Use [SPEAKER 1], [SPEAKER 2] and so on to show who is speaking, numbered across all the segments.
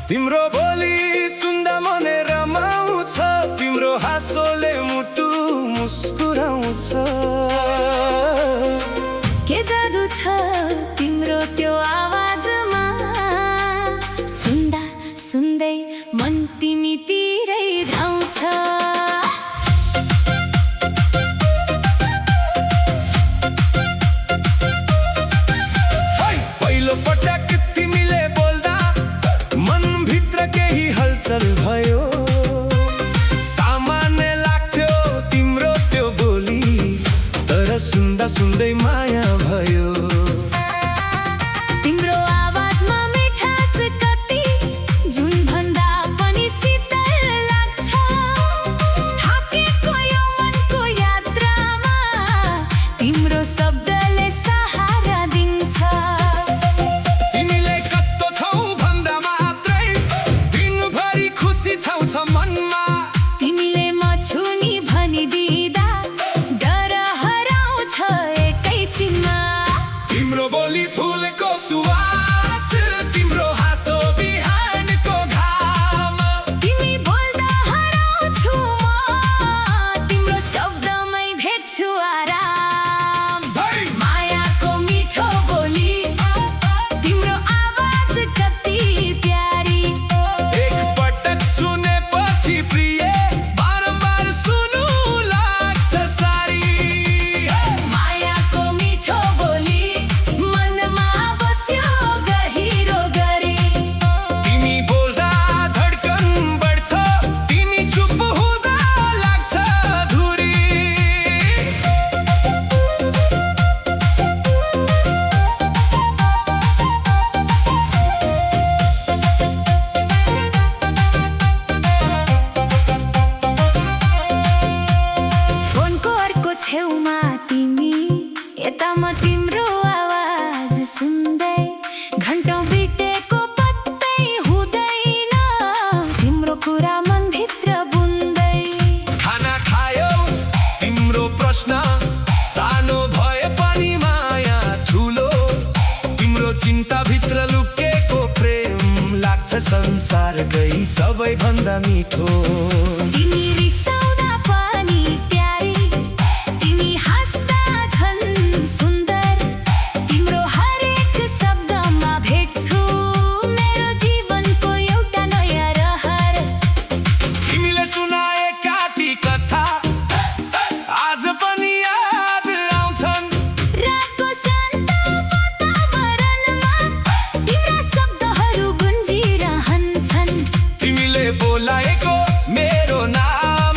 [SPEAKER 1] तिम्रो बोली सुन्दा मने रमाउँछ, तिम्रो हाँसोले मुटु मुस्कुराउँछ।
[SPEAKER 2] के जादु छ तिम्रो त्यो आवाजमा, सुन्दा सुन्दै मन तिमीतिरै धाउँछ।
[SPEAKER 1] पहिलो पटक तिमीले बोल्दा मनभित्र केही हलचल भयो। सामान्य लाग्थ्यो तिम्रो त्यो बोली, तर सुन्दा सुन्दै माया भयो।
[SPEAKER 2] तिम्रो आवाजमा मिठास कति, जुन भन्दा पनि शीतल लाग्छ। थाकेको यो मनको यात्रामा तिम्रो शब्दले सहारा दिन्छ।
[SPEAKER 1] तिमीले कस्तो छौ भन्दा मात्रै दिनभरि खुसी छाउँछ मनमा।
[SPEAKER 2] तिमीले म छु नि भनिदिँदा डर हराउँछ एकैछिनमा।
[SPEAKER 1] तिम्रो बोली फुलको सुवास, तिम्रो हाँसो बिहानको घाम।
[SPEAKER 2] तिमी बोल्दा हराउँछु म, तिम्रो शब्दमै भेट्छु आराम। मायाको मिठो बोली, तिम्रो आवाज कति प्यारी।
[SPEAKER 1] एक पटक सुनेपछि प्रिय बारम्बार सुनु लाग्छ सारी।
[SPEAKER 2] मायाको मिठो बोली मनमा बस्यो गहिरो गरी।
[SPEAKER 1] तिमी बोल्दा धड्कन बढ्छ, तिमी चुप हुँदा लाग्छ धुरी।
[SPEAKER 2] फोनको अर्को छेउमा तिमी, यता म तिम्रो आवाज सुन्दै। घन्टौँ बितेको पत्तै हुँदैन, तिम्रो कुरा मनभित्र बुन्दै।
[SPEAKER 1] खाना खायौ तिम्रो प्रश्न सानो भए पनि माया ठुलो। तिम्रो चिन्ताभित्र लुकेको प्रेम लाग्छ संसारकै सबैभन्दा मिठो।
[SPEAKER 2] तिमी रिसाउँदा पनि प्यारी, तिमी हाँस्दा झन् सुन्दर। तिम्रो हरेक शब्दमा भेट्छु मेरो जीवनको एउटा नयाँ रहर।
[SPEAKER 1] तिमीले सुनाएका ती कथा आज पनि याद आउँछन्।
[SPEAKER 2] रातको शान्त वातावरणमा तिम्रा शब्दहरू गुन्जिरहन्छन्।
[SPEAKER 1] तिमीले बोलाएको मेरो नाम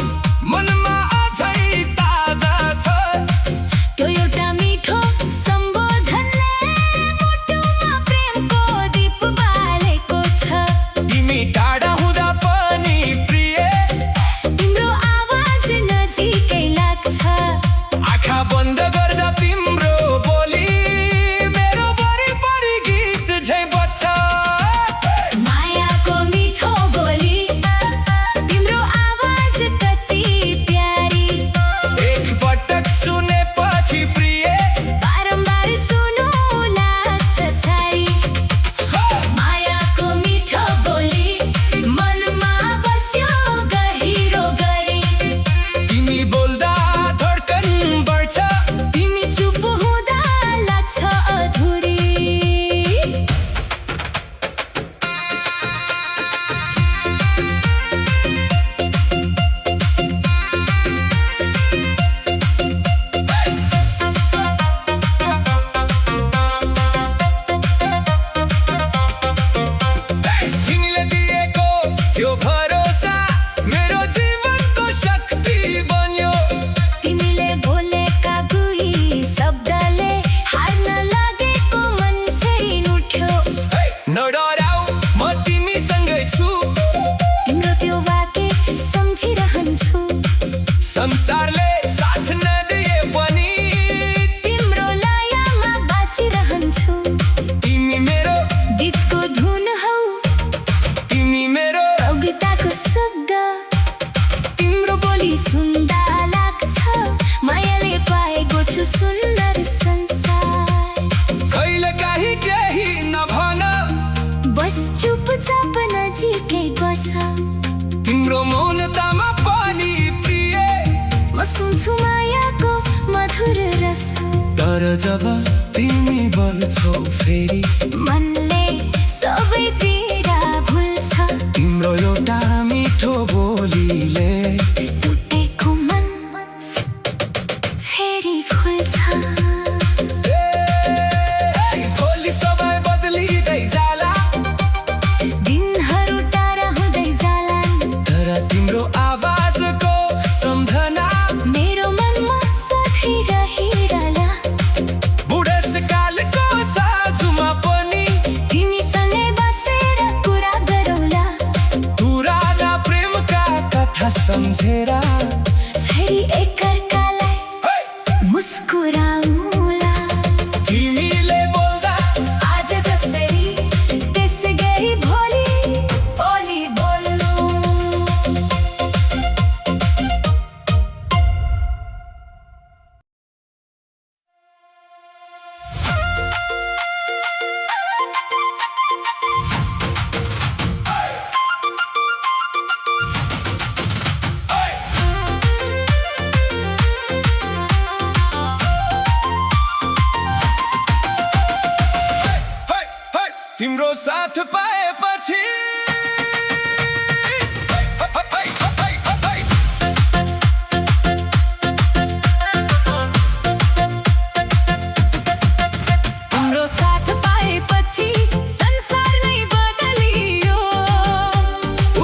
[SPEAKER 2] चुपचाप नजिकै बस
[SPEAKER 1] तिम्रो मौनतामा पनि प्रिय
[SPEAKER 2] म सुन्छु मायाको मधुर रस
[SPEAKER 1] तर जब तिमी बोल्छौ फेरि
[SPEAKER 2] मनले सबै पीडा भुल्छ
[SPEAKER 1] तिम्रो एउटा मिठो बोलीले
[SPEAKER 2] टुटेको मन फेरि खुल्छ
[SPEAKER 1] भोलि सबै बदलिँदै जाला
[SPEAKER 2] दिनहरू टाढा हुँदै जालान्
[SPEAKER 1] तर तिम्रो आवाजको सम्झना
[SPEAKER 2] मेरो मनमा सधैँ रहिरहला
[SPEAKER 1] बुढेसकालको साँझमा पनि
[SPEAKER 2] तिमीसँगै बसेर कुरा गरौँला
[SPEAKER 1] पुराना प्रेमका कथा सम्झेर
[SPEAKER 2] फेरि एकअर्कालाई मुस्कुराउँला
[SPEAKER 1] तिमीले बोल्दा
[SPEAKER 2] आज जसरी त्यसै गरी भोलि बोल्नु
[SPEAKER 1] तिम्रो साथ पाएपछि
[SPEAKER 2] तिम्रो साथ पाएपछि संसार नै बदलियो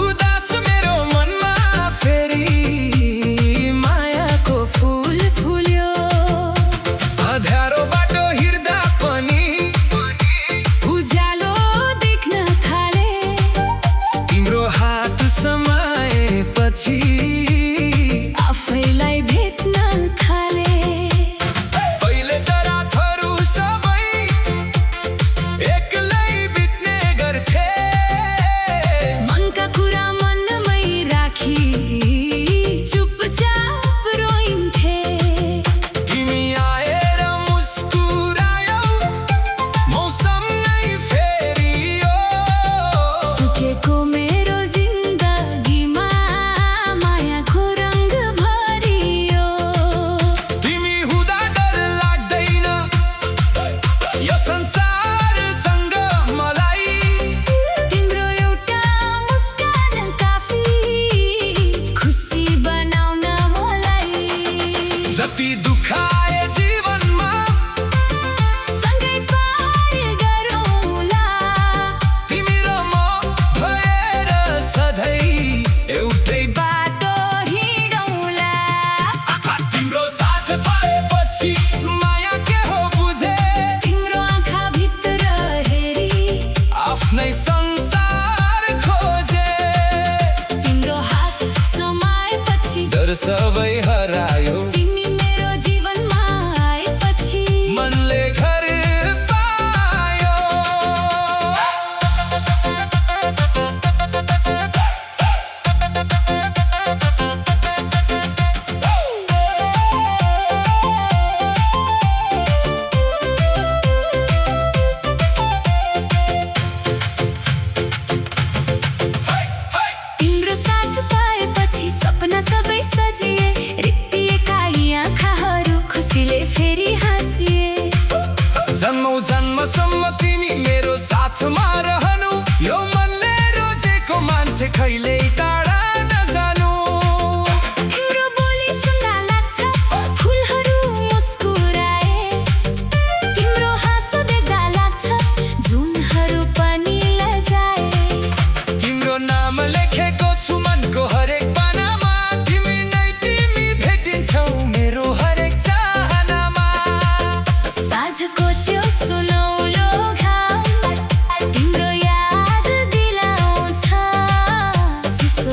[SPEAKER 1] उदास मेरो मनमा फेरि मायाको
[SPEAKER 2] फुल फुल्यो
[SPEAKER 1] अँध्यारो बाटो हिँड्दा पनि
[SPEAKER 2] उज्यालो देख्न थाले
[SPEAKER 1] तिम्रो हात समाएपछि
[SPEAKER 2] आफैलाई भेट्न थाले
[SPEAKER 1] पहिले त रातहरू सबै एक्लै बित्ने गर्थे
[SPEAKER 2] मनका कुरा मनमै राखी चुपचाप रोइन्थे
[SPEAKER 1] तिमी आएर मुस्कुरायौ मौसम नै फेरियो
[SPEAKER 2] सुकेको मेरो जिन्दगीमा मायाको रङ भरियो
[SPEAKER 1] तिमी हुँदा डर लाग्दैन यो संसारसँग मलाई
[SPEAKER 2] तिम्रो एउटा मुस्कान काफी खुसी बनाउन मलाई
[SPEAKER 1] जति दुखाए जीवनमा
[SPEAKER 2] सँगै पार गरौँला
[SPEAKER 1] तिमी र म भएर सधैँ एउटै
[SPEAKER 2] बाटो हिँडौँला
[SPEAKER 1] तिम्रो साथ पाएपछि माया के हो बुझे
[SPEAKER 2] तिम्रो आँखाभित्र हेरी
[SPEAKER 1] आफ्नै संसार खोजे
[SPEAKER 2] तिम्रो हात समाएपछि
[SPEAKER 1] डर सबै हरायो
[SPEAKER 2] तिमी मेरो जीवनमा आएपछि
[SPEAKER 1] मनले घर पायो
[SPEAKER 2] तिम्रो साथ पाएपछि सपना सबै सजिए रित्तिएका यी आँखाहरू खुसीले फेरि हाँसिए
[SPEAKER 1] जन्मौ जन्मसम्म तिमी मेरो साथमा रहनु यो मनले रोजेको मान्छे कहिल्यै टाढा नजानु
[SPEAKER 2] तिम्रो बोली सुन्दा लाग्छ फुलहरू मुस्कुराए तिम्रो हाँसो देख्दा लाग्छ जुनहरू पनि लजाए
[SPEAKER 1] तिम्रो नाम लेखेको छु मनको हरेक पानामा तिमी नै तिमी भेटिन्छौ मेरो हरेक चाहनामा
[SPEAKER 2] साँझको त्यो सुनौलो घाम तिम्रो याद दिलाउँछ चिसो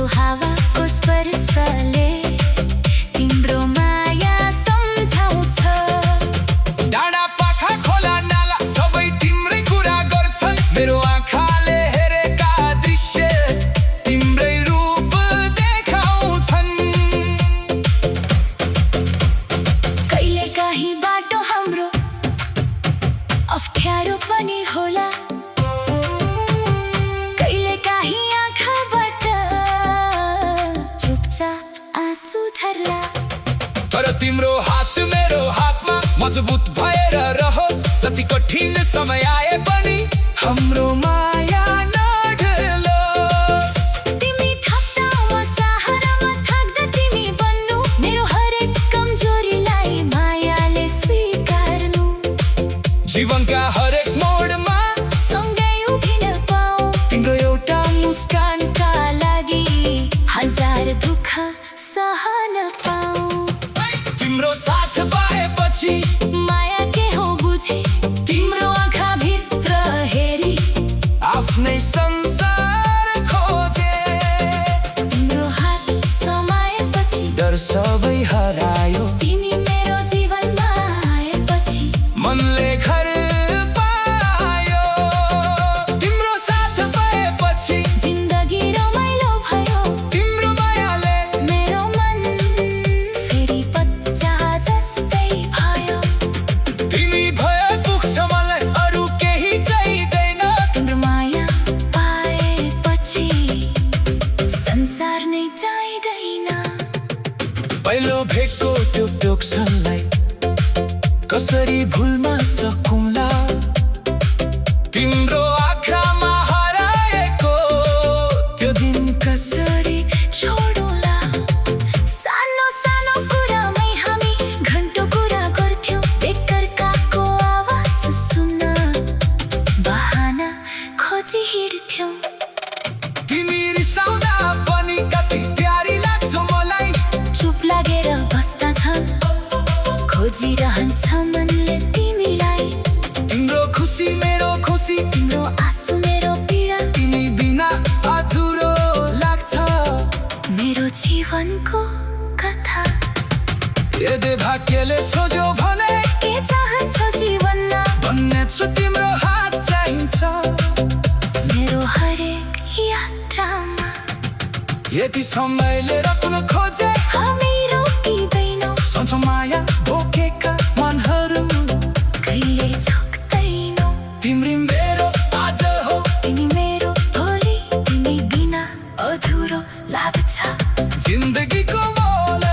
[SPEAKER 1] मजबुत भएर रहोस्, जति कठिन समय आए पनि हाम्रो माया नढलोस्।
[SPEAKER 2] तिमी थक्दा म सहारामा थाक्दा तिमी बन्नु, मेरो हरेक कमजोरीलाई मायाले स्वीकार्नु।
[SPEAKER 1] जीवनका हरेक मोडमा
[SPEAKER 2] सँगै उभिन पाऊ,
[SPEAKER 1] तिम्रो एउटा मुस्कानका
[SPEAKER 2] लागि हजार दुःख सहन पाऊ।
[SPEAKER 1] तिम्रो साथ पाएपछि
[SPEAKER 2] माया के हो बुझे, तिम्रो आँखा भित्र हेरी
[SPEAKER 1] आफ्नै संसार खोजे।
[SPEAKER 2] तिम्रो हात समाएपछि
[SPEAKER 1] डर सबै हरायो,
[SPEAKER 2] तिमी मेरो जीवनमा आएपछि
[SPEAKER 1] मनले घर पायो। तिम्रो साथ पाएपछि
[SPEAKER 2] जिन्दगी रमाइलो भयो,
[SPEAKER 1] तिम्रो मायाले
[SPEAKER 2] मेरो मन फेरि बच्चा जस्तै भयो।
[SPEAKER 1] तिमी भए पुग्छ मलाई, अरू केही चाहिँदैन।
[SPEAKER 2] तिम्रो माया पाएपछि संसार नै चाहिँदैन।
[SPEAKER 1] पहिलो भेटको त्यो क्षणलाई कसरी भुल्न सकुँला, तिम्रो आँखामा हराएको त्यो दिन
[SPEAKER 2] कसरी छोडौँला। सानो सानो कुरामै हामी घन्टौँ कुरा गर्थ्यौँ, एकअर्काको आवाज सुन्न बहाना खोजी हिँड्थ्यौँ।
[SPEAKER 1] तिमी रिसाउँदा पनि कति प्यारी लाग्छ मलाई।
[SPEAKER 2] चुप लागेर बस्दा छन्, खोजिरहन्छ मनले तिमीलाई।
[SPEAKER 1] तिम्रो खुसी मेरो खुसी,
[SPEAKER 2] तिम्रो आँसु मेरो पीडा,
[SPEAKER 1] तिमी बिना अधुरो लाग्छ
[SPEAKER 2] मेरो जीवनको कथा।
[SPEAKER 1] यदि भाग्यले सोझ्यो भने
[SPEAKER 2] के चाहन्छ जीवनमा,
[SPEAKER 1] भन्ने छु तिम्रो हात चाहिन्छ
[SPEAKER 2] मेरो हरेक यात्रामा।
[SPEAKER 1] यदि समयले रोक्न खोजे
[SPEAKER 2] हामी रोकिँदैनौँ,
[SPEAKER 1] सन्चो माया बोकेका मनहरू
[SPEAKER 2] कहिले झुक्दैनौँ।
[SPEAKER 1] तिम्री मेरो आज हो,
[SPEAKER 2] तिमी मेरो भोलि, तिमी बिना अधुरो लाग्छ
[SPEAKER 1] जिन्दगीको मोल।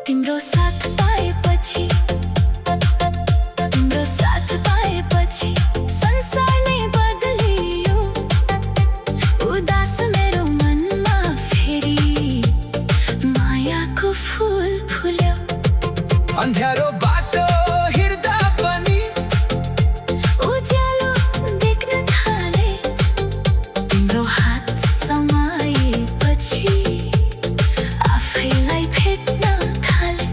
[SPEAKER 2] तिम्रो साथ पाएपछि, तिम्रो साथ पाएपछि संसार नै बदलियो। उदास मेरो मनमा फेरि मायाको फुल फुल्यो।
[SPEAKER 1] अँध्यारो बाटो हिँड्दा पनि
[SPEAKER 2] उज्यालो देख्न थाले, तिम्रो हात समाएपछि आफैलाई भेट्न थाले।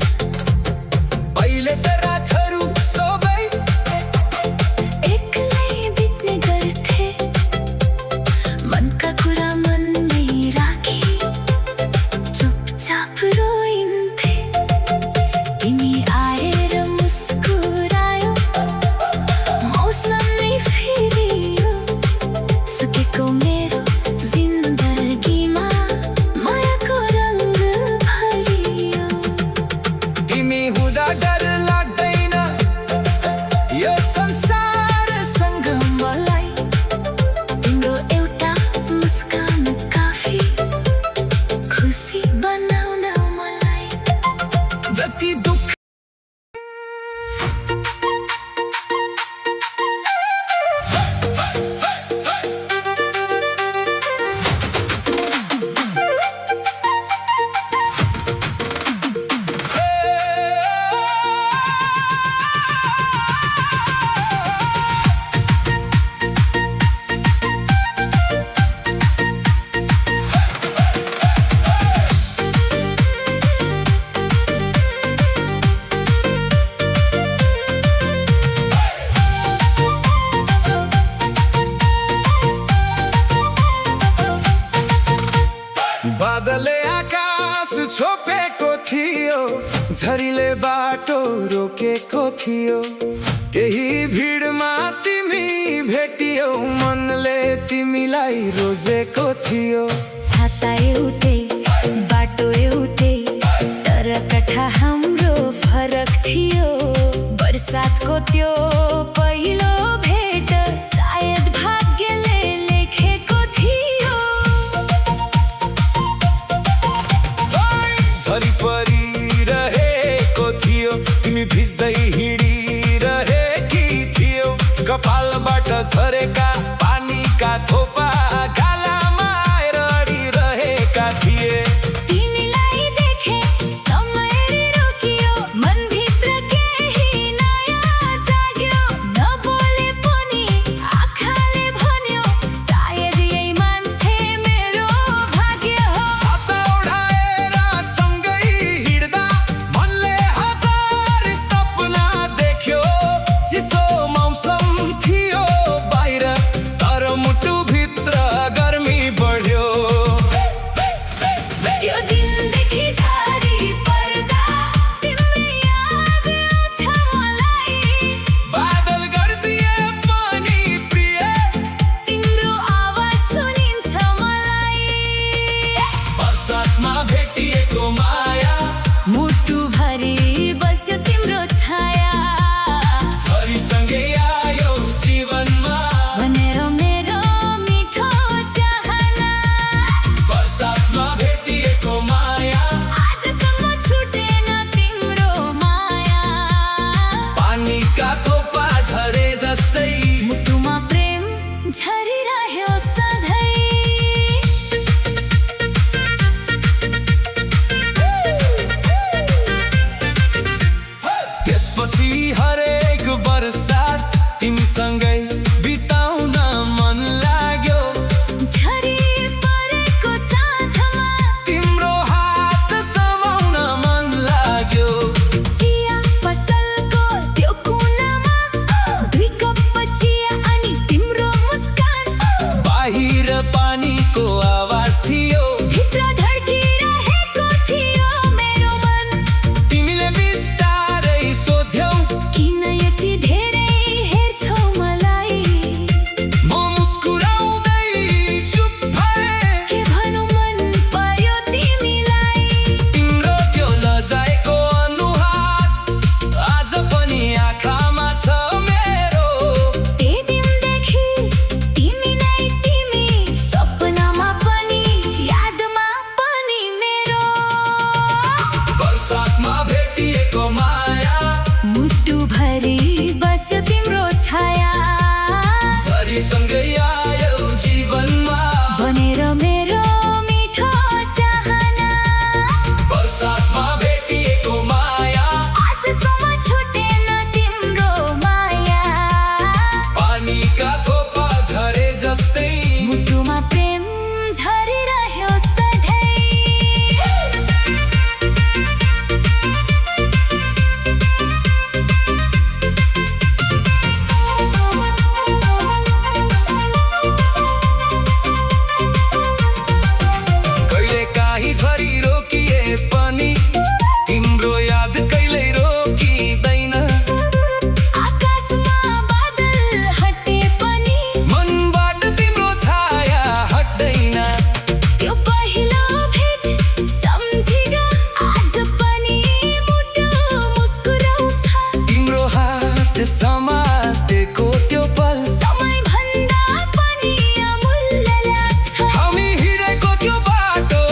[SPEAKER 1] पहिले त रातहरू सबै
[SPEAKER 2] एक्लै बित्ने गर्थे, मनका कुरा मनमै राखी चुपचाप रोइन्थे। तिमी आएर मुस्कुरायो, मौसम नै फेरियो। सुकेको मेरो जिन्दगीमा मायाको रङ्ग भरियो।
[SPEAKER 1] तिमी हुँदा डर लाग्दैन यो संसारसँग मलाई।
[SPEAKER 2] तिम्रो एउटा मुस्कान काफी खुसी बनाउन मलाई।
[SPEAKER 1] जति दुःख बादलले आकाश छोपेको थियो, झरीले बाटो रोकेको थियो। त्यही भिडमा तिमी भेटियौ, मनले तिमीलाई रोजेको थियो।
[SPEAKER 2] छाता एउटै बाटो एउटै, तर कथा हाम्रो फरक थियो। थियो बरसातको त्यो पहिलो भेट सायद भाग्यले लेखेको थियो।
[SPEAKER 1] झरी परिरहेको थियो तिमी भिज्दै हिँडिरहेकी थियौ कपालबाट झरेका पानीका थोपा गालामा आएर अडिरहेका थिए।
[SPEAKER 2] तिमीलाई देखे समयले रोकियो मनभित्र केही नयाँ जाग्यो नबोले पनि आँखाले भन्यो सायद यही मान्छे मेरो भाग्य हो।
[SPEAKER 1] छाता ओढाएर सँगै हिँड्दा मनले हजार सपना देख्यो चिसो मौसम थियो बाहिर तर मुटुभित्र गर्मी बढ्यो।
[SPEAKER 2] त्यो दिनदेखि झरी पर्दा तिम्रै याद आउँछ मलाई।
[SPEAKER 1] बादल गर्जिए पनि प्रिय
[SPEAKER 2] तिम्रो आवाज सुनिन्छ मलाई।
[SPEAKER 1] बरसातमा भेटिएको माया
[SPEAKER 2] मुटुभरि बस्यो तिम्रो छाया
[SPEAKER 1] झरीसँगै आयो जीवनमा
[SPEAKER 2] भनेर मेरो मिठो चाहना।
[SPEAKER 1] बरसातमा भेटिएको माया
[SPEAKER 2] आजसम्म छुटेन तिम्रो माया।
[SPEAKER 1] पानीका थोपा झरे जस्तै
[SPEAKER 2] मुटुमा प्रेम झरिरह्यो सधैँ।
[SPEAKER 1] त्यसपछि हरेक बरसात तिमीसँगै बिताउन मन लाग्यो।
[SPEAKER 2] झरी परेको साँझमा
[SPEAKER 1] तिम्रो हात समाउन मन लाग्यो।
[SPEAKER 2] चिया पसलको त्यो कुनामा दुई कप चिया अनि तिम्रो मुस्कान।
[SPEAKER 1] बाहिर पानीको आवाज थियो
[SPEAKER 2] भित्र धड्किरहेको थियो मेरो मन।
[SPEAKER 1] तिमीले बिस्तारै सोध्यौ
[SPEAKER 2] किन यति धेरै हेर्छौ मलाई?
[SPEAKER 1] म मुस्कुराउँदै चुप भएँ।
[SPEAKER 2] के भनौँ मन पर्यो तिमीलाई।
[SPEAKER 1] तिम्रो त्यो लजाएको अनुहार आज पनि आँखामा छ मेरो।
[SPEAKER 2] त्यही दिनदेखि तिमी नै तिमी सपनामा पनि यादमा पनि मेरो।
[SPEAKER 1] बरसातमा भेटिएको माया
[SPEAKER 2] मुटुभरि बस्यो तिम्रो छाया
[SPEAKER 1] झरीसँगै आयो जीवनमा
[SPEAKER 2] भनेर मेरो मिठो चाहना।
[SPEAKER 1] बरसातमा भेटिएको माया
[SPEAKER 2] आजसम्म छुटेन तिम्रो माया।
[SPEAKER 1] पानीका थोपा झरे जस्तै
[SPEAKER 2] मुटुमा प्रेम झरिरह्यो सधैँ।
[SPEAKER 1] कहिले काहीँ झरी रोकिए पनि तिम्रो याद कहिल्यै रोकिँदैन।
[SPEAKER 2] आकाशमा बादल हटे पनि
[SPEAKER 1] मनबाट तिम्रो छाया हट्दैन।
[SPEAKER 2] त्यो पहिलो भेट सम्झिँदा आज पनि मुटु मुस्कुराउँछ।
[SPEAKER 1] तिम्रो हात समातेको त्यो पल
[SPEAKER 2] समयभन्दा पनि अमूल्य लाग्छ।
[SPEAKER 1] हामी हिँडेको त्यो बाटो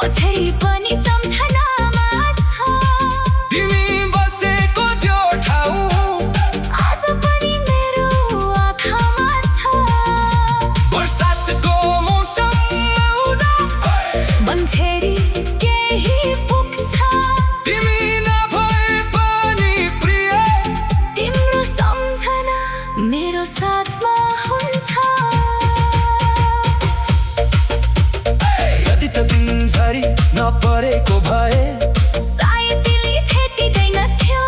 [SPEAKER 2] अझै पनि सम्झनामा छ।
[SPEAKER 1] तिमी बसेको त्यो ठाउँ
[SPEAKER 2] आज पनि मेरो आँखामा छ।
[SPEAKER 1] बरसातको मौसम आउँदा
[SPEAKER 2] मन फेरि केही पुग्छ।
[SPEAKER 1] तिमी नभए पनि प्रिय
[SPEAKER 2] तिम्रो सम्झना मेरो साथमा हुन्छ।
[SPEAKER 1] यदि त दिन झरी नपरेको भए
[SPEAKER 2] सायद तिमी भेटिँदैन थियो।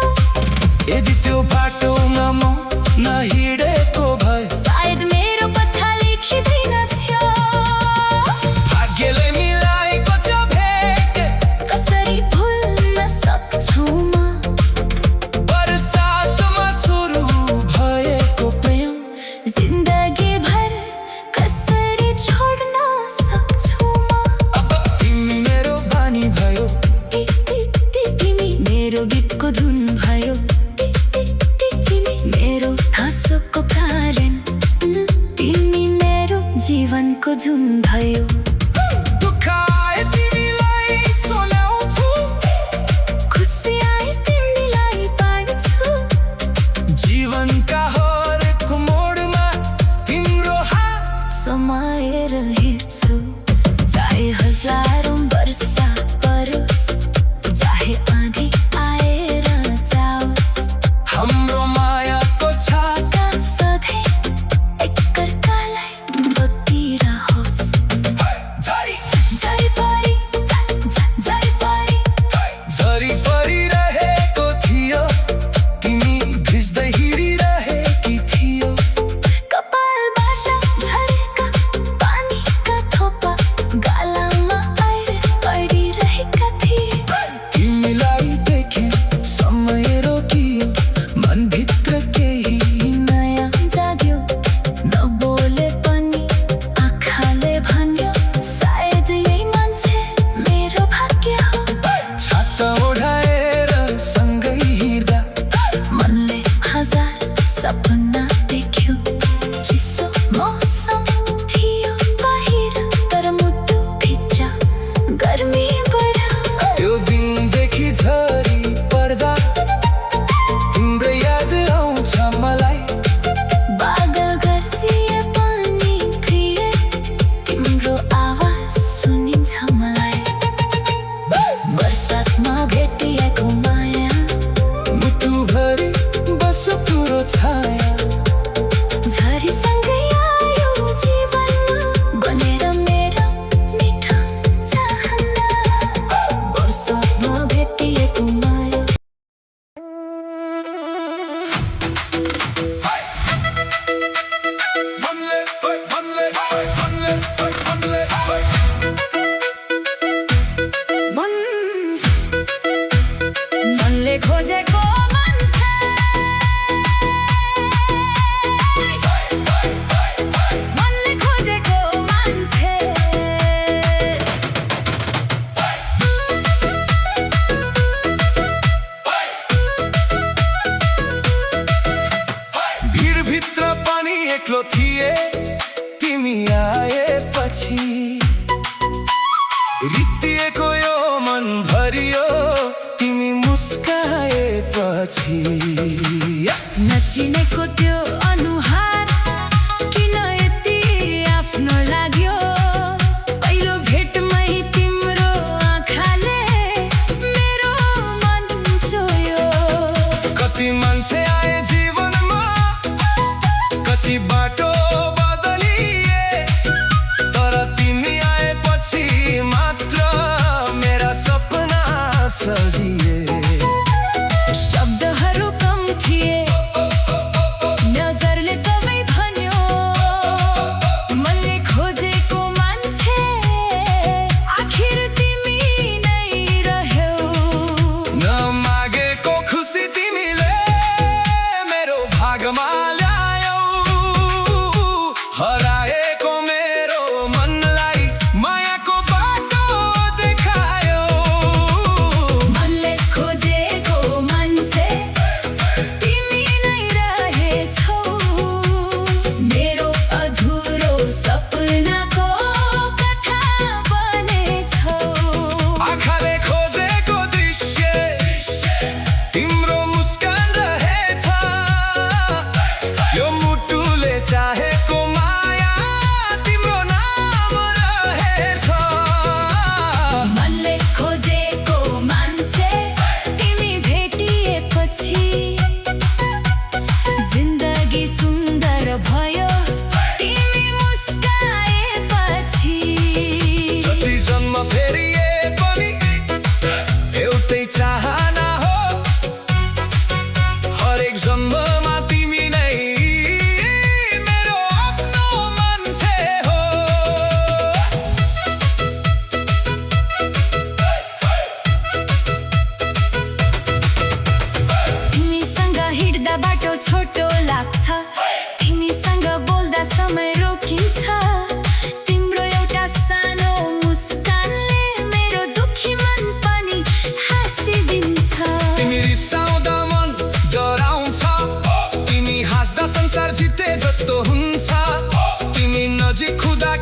[SPEAKER 1] यदि त्यो बाटोमा म नहिँडेको भए
[SPEAKER 2] सायद मेरो पत्ता लेखिँदैन थियो।
[SPEAKER 1] भाग्यले मिलाएको त्यो भेट
[SPEAKER 2] कसरी भुल्न सक्छु म?
[SPEAKER 1] बरसातमा सुरु भएको प्रेम
[SPEAKER 2] जिन्दगी भर कसरी छोड्न सक्छु म?
[SPEAKER 1] अब तिमी मेरो बानी भयो
[SPEAKER 2] ए जीवनको जुन भयो
[SPEAKER 1] दुःख आए तिमीलाई सोलाउँछु,
[SPEAKER 2] खुसी आए तिमीलाई बाँड्छु।
[SPEAKER 1] जीवनका हरेक मोडमा तिम्रो हात
[SPEAKER 2] समाएर हिँड्छु, चाहे हजारौँ वर्ष परोस्, चाहे आँधी आएर जाओस्।
[SPEAKER 1] हाम्रो मायाको छाता
[SPEAKER 2] सधैँ एकअर्कालाई बत्तिरहोस्।
[SPEAKER 1] झरी
[SPEAKER 2] झरी परी
[SPEAKER 1] झरी परिरहेको थियो, तिमी भिज्दै हिँडिरहेकी थियो।
[SPEAKER 2] कपालबाट झरेका पानीका थोपा गालामा आएर पडिरहेका थिए।
[SPEAKER 1] तिमीलाई देखे समय रोकियो, मनभित्र केही
[SPEAKER 2] नयाँ जाग्यो, नबोले पनि आँखाले भन्यो, सायद यही मान्छे मेरो भाग्य हो।
[SPEAKER 1] छाता ओढाएर सँगै हिँड्दा
[SPEAKER 2] मनले हजार सपना देख्यो, चिसो मौसम थियो बाहिर, तर मुटुभित्र गर्मी बढ्यो।
[SPEAKER 1] त्यो दिनदेखि झरी पर्दा तिम्रो याद आउँछ मलाई।
[SPEAKER 2] बादल गर्जिए पनि प्रिय तिम्रो आवाज सुनिन्छ मलाई। बरसातमा भेटिएको माया
[SPEAKER 1] मुटुभरि बस पुरो छाया।
[SPEAKER 2] झरीसँगै आयो जीवनमा, बनेर मेरो मिठो चाहना। बरसातमा भेटिएको माया मनले खोजेको मान्छे, मनले खोजेको मान्छे।
[SPEAKER 1] भिडभित्र पनि एक्लो थिए, तिमी आएपछि रित्तिएको यो मन भरियो, तिमी मुस्काएपछि।
[SPEAKER 2] नचिनेको त्यो अनुहार किन यति आफ्नो लाग्यो? पहिलो भेटमै तिम्रो आँखाले मेरो मन छोयो।
[SPEAKER 1] कति मान्छे आए जीवनमा, कति बाटो बदलिए, तर तिमी आएपछि मात्र मेरा सपना सजिए।
[SPEAKER 2] शब्दहरू कम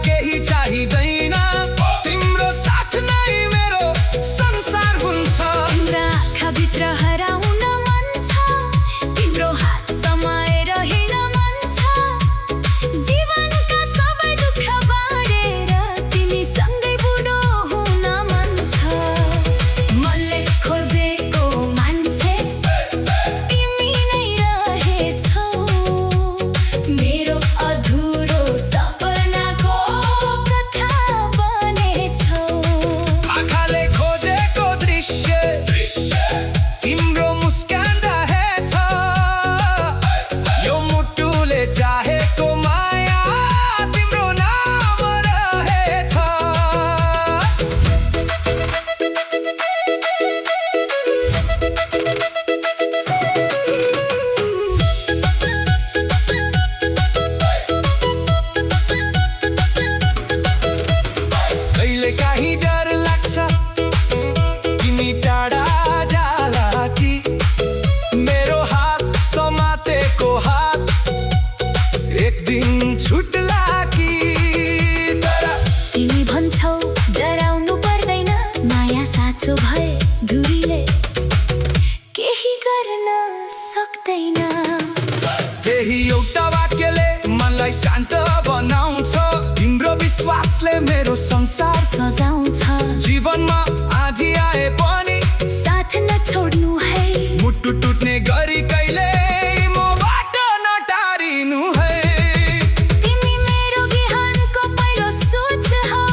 [SPEAKER 1] केही चाहिँदैन, तिम्रो साथ नै मेरो संसार हुन्छ।
[SPEAKER 2] तिम्रा आँखाभित्र हराउन मन छ, तिम्रो हात समाएर हिँड्न मन छ। जीवनका सबै दुःख बाँडेर तिमीसँगै बुढो हुन मन छ। मनले खोजेको मान्छे तिमी नै रहेछौ, मेरो अधुरो सपनाको कथा बनेछौ।
[SPEAKER 1] आँखाले खोजेको दृश्य तिम्रो मुस्कान रहेछ, यो मुटुले चाहेको माया तिम्रो नाम रहेछ। कहिलेकाहीँ डर लाग्छ तिमी टाढा जाला कि, मेरो हात समातेको हात एक दिन छुट्ला कि। तर
[SPEAKER 2] तिमी भन्छौ डराउनु पर्दैन, माया साँचो भए दूरीले केही गर्न सक्दैन।
[SPEAKER 1] त्यही एउटा वाक्यले मनलाई शान्त बनाउँछ, तिम्रो विश्वासले मेरो संसार
[SPEAKER 2] सजाउँछ।
[SPEAKER 1] जीवनमा आधी आए पनि
[SPEAKER 2] साथ नछोड्नु है,
[SPEAKER 1] मुटु टुट्ने गरी कहिले मबाट नटारिनु है।
[SPEAKER 2] तिमी मेरो बिहानको पहिलो सोच हौ,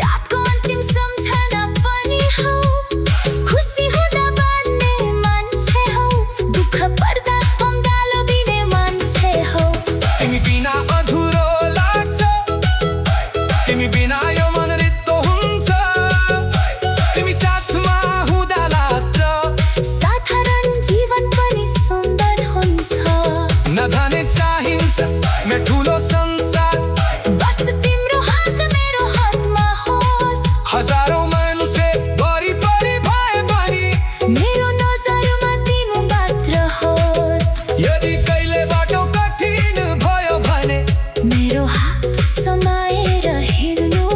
[SPEAKER 2] रातको अन्तिम सम्झना पनि हौ। खुसी हुँदा बाँड्ने मान्छे हौ, दुःख पर्दा पङ्गालो दिने मान्छे हौ।
[SPEAKER 1] तिमी बिना अधुरो लाग्छ, तिमी बिना यो मन रित्तो हुन्छ। तिमी साथमा हुँदा लाग्छ
[SPEAKER 2] साधारण जीवन पनि सुन्दर हुन्छ।
[SPEAKER 1] नधने चाहिन्छ मेरो ठुलो संसार,
[SPEAKER 2] बस तिम्रो हात मेरो हातमा होस्।
[SPEAKER 1] हजारौँ मान्छे वरिपरि भए पनि
[SPEAKER 2] मेरो नजरमा तिमी मात्र होस्।
[SPEAKER 1] यदि कहिले बाटो कठिन भयो भने
[SPEAKER 2] मेरो हात समाएर हिँड्नु,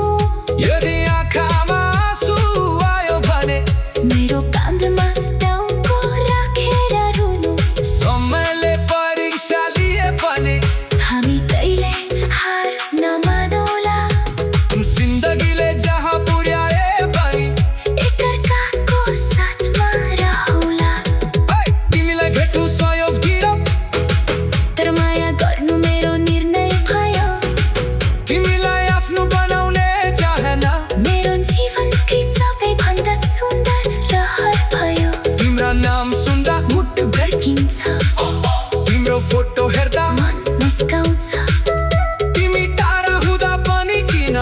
[SPEAKER 1] यदि आँखामा आँसु आयो भने
[SPEAKER 2] मेरो काँधमा टाउको राखेर रुनु।
[SPEAKER 1] समयले परीक्षा लिए पनि
[SPEAKER 2] हामी कहिले हार नमानौला,
[SPEAKER 1] जिन्दगीले जहाँ पुर्याए पनि
[SPEAKER 2] एकअर्काको साथमा रहौला।
[SPEAKER 1] तिमीलाई भेट्नु सहयोग गिरो,
[SPEAKER 2] तर माया गर्नु मेरो निर्णय भयो।
[SPEAKER 1] तिमीलाई आफ्नो बनाउने चाहना
[SPEAKER 2] मेरो जीवनकै सबैभन्दा सुन्दर रहर भयो।
[SPEAKER 1] तिम्रो नाम सुन्दा
[SPEAKER 2] मुटु भड्किन्छ,
[SPEAKER 1] तिम्रो फोटो हेर्दा
[SPEAKER 2] मन मुस्काउँछ।
[SPEAKER 1] तिमी टाढा हुँदा पनि किन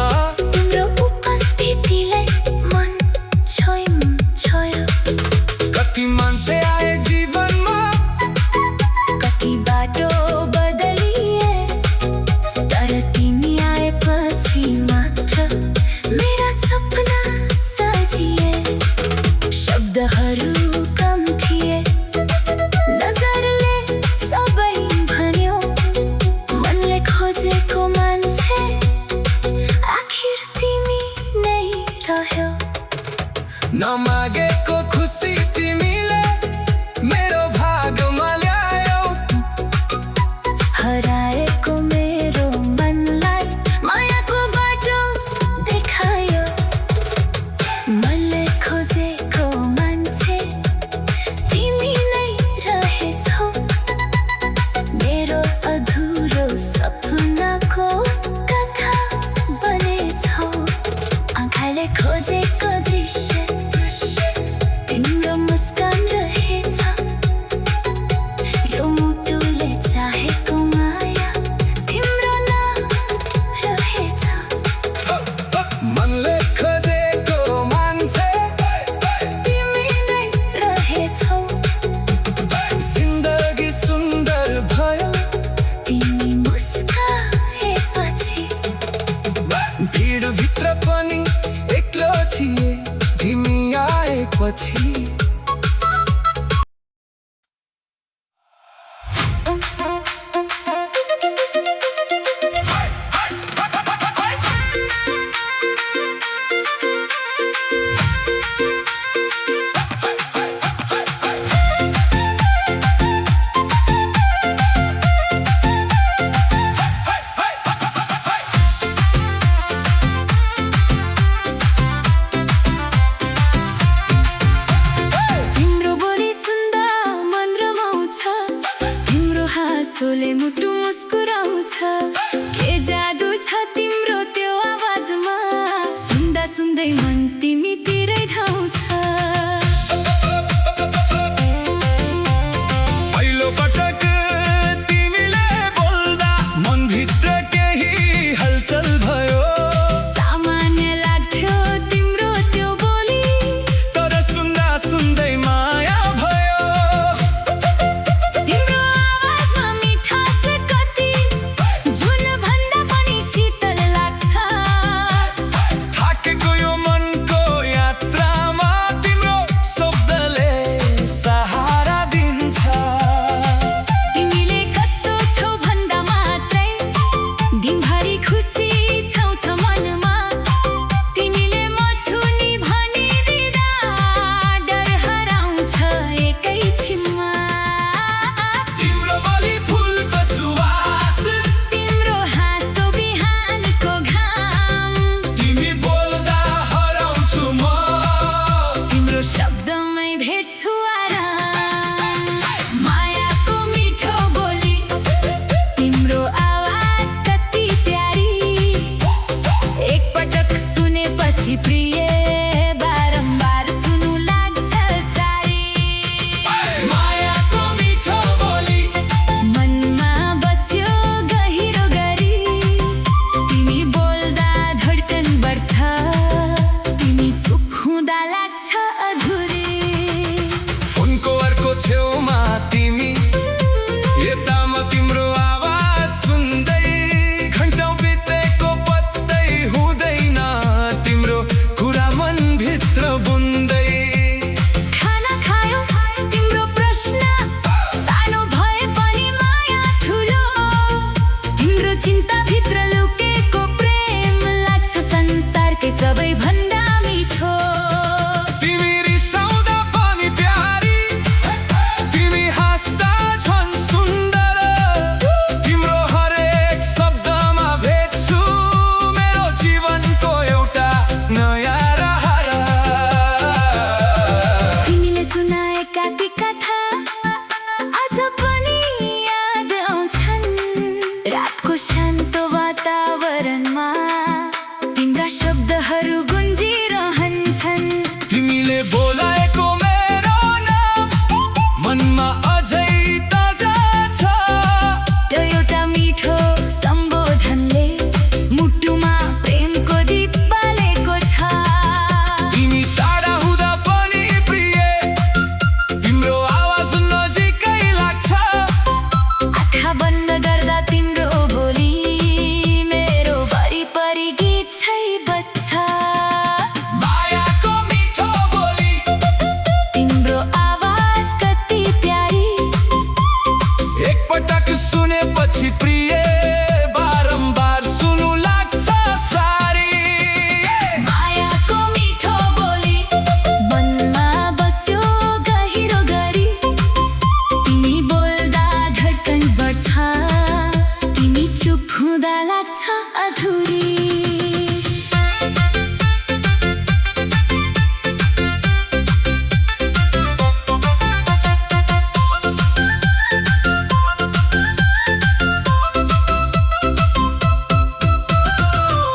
[SPEAKER 2] तिम्रो उपस्थितिले मन छोयो।
[SPEAKER 1] कति मान्छे आए जीवनमा,
[SPEAKER 2] कति बाटो बदलिए, तर तिमी आएपछि मात्र मेरा सपना सजिए। शब्दहरू कम थिए, नजरले सबै भन्यो। मनले खोजेको मान्छे आखिर तिमी नै रह्यौ।
[SPEAKER 1] नमागेको खुसी तिमीले मेरो भागमा ल्यायौ।
[SPEAKER 2] हराएको मेरो मनलाई मायाको बाटो देखायो। मनले खोजेको मान्छे तिमी नै रहेछौ, मेरो अधुरो सपनाको कथा बनेछौ। आँखाले खोजेको दृश्य तिम्रो मुस्कान रहेछ, यो मुटुले चाहेको माया तिम्रो नाम रहेछ।
[SPEAKER 1] मनले खोजेको मान्छे
[SPEAKER 2] तिमी नै रहेछौ,
[SPEAKER 1] जिन्दगी सुन्दर भयो
[SPEAKER 2] तिमी मुस्काएपछि।
[SPEAKER 1] भिडभित्र पनि एक्लो थिए, तिमी आएपछि।
[SPEAKER 2] सुन्दै मन तिमीतिरै धाउँछ।
[SPEAKER 1] पहिलो पटक तिमीले बोल्दा मनभित्र केही हलचल भयो।
[SPEAKER 2] सामान्य लाग्थ्यो तिम्रो त्यो बोली,
[SPEAKER 1] तर सुन्दा सुन्दै माया भयो।
[SPEAKER 2] तिम्रो आवाजमा मिठास कति जुन भन्दा पनि शीतल लाग्छ।
[SPEAKER 1] थाकेको यो मनको यात्रामा तिम्रो शब्दले सहारा दिन्छ।
[SPEAKER 2] तिमीले कस्तो छौ भन्दा मात्रै दिनभरि खुसी छाउँछ मनमा। तिमीले म छु नि भनिदिँदा डर हराउँछ एकैछिनमा।
[SPEAKER 1] तिम्रो बोली फुलको सुवास,
[SPEAKER 2] तिम्रो हाँसो बिहानको घाम,
[SPEAKER 1] तिमी बोल्दा हराउँछु म।
[SPEAKER 2] तिम्रो शब्दमै भेट्छु आराम। मायाको मिठो बोली, तिम्रो आवाज कति प्यारी। एकपटक सुनेपछि प्रिय, बारम्बार सुन्नु लाग्छ सारी।
[SPEAKER 1] मायाको मिठो बोली,
[SPEAKER 2] मनमा बस्यो गहिरो गरी। तिमी बोल्दा धड्कन बढ्छ, तिमी चुप हुँदा लाग्छ अधुरी।
[SPEAKER 1] फोनको अर्को छेउमा तिमी, यतामा तिम्रो आवाज सुन्दै घन्टौँ बितेको पत्तै हुँदैन। तिम्रो कुरा मनभित्र बुन्दै।
[SPEAKER 2] खाना खायो तिम्रो प्रश्न सानो भए पनि माया ठुलो। तिम्रो चिन्ताभित्र लुकेको प्रेम लाग्छ संसारकै सबैभन्दा मिठो।
[SPEAKER 1] तिमी रिसाउँदा पनि प्यारी, तिमी हाँस्दा झन् सुन्दर। तिम्रो हरेक शब्दमा भेट्छु मेरो जीवनको एउटा नयाँ रहर।
[SPEAKER 2] तिमीले सुनाएका ती कथा आज पनि याद आउँछन्। रातको शान्त वातावरणमा तिम्रा शब्दहरू गुन्जिरहन्छन्।
[SPEAKER 1] तिमीले बोलाएको मेरो नाम मनमा अझै ताजा छ।
[SPEAKER 2] त्यो एउटा मिठो सम्बोधनले मुटुमा प्रेमको दीप बालेको छ।
[SPEAKER 1] तिमी टाढा हुँदा पनि प्रिय, तिम्रो आवाज नजिकै लाग्छ।
[SPEAKER 2] आँखा बन्द गर्दा तिम्रो बोली मेरो वरिपरि गीत छै बज्छ।
[SPEAKER 1] मायाको मिठो बोली,
[SPEAKER 2] तिम्रो आवाज कति प्यारी।
[SPEAKER 1] एकपटक सुनेपछि प्रिय, बारम्बार सुन्नु लाग्छ सारी।
[SPEAKER 2] मायाको मिठो बोली, मनमा बस्यो गहिरो गरी। तिमी बोल्दा धड्कन बढ्छ, तिमी चुप हुँदा लाग्छ अधुरी।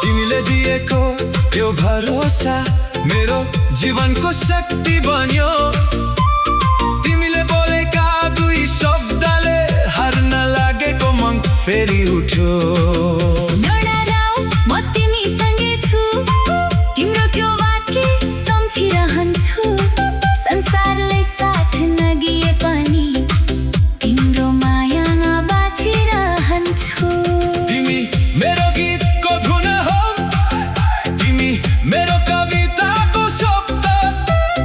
[SPEAKER 1] तिमीले दिएको त्यो भरोसा मेरो जीवनको शक्ति बन्यो। तिमीले बोलेका दुई शब्दले हार्न लागेको मन फेरि उठ्यो।
[SPEAKER 2] नडराऊ म तिमीसँगै छु, तिम्रो त्यो वाक्य सम्झिरहन्छु। संसारले साथ नदिए पनि तिम्रो मायामा बाँचिरहन्छु।
[SPEAKER 1] तिमी मेरो गीतको धुन हौ, तिमी मेरो कविताको शब्द।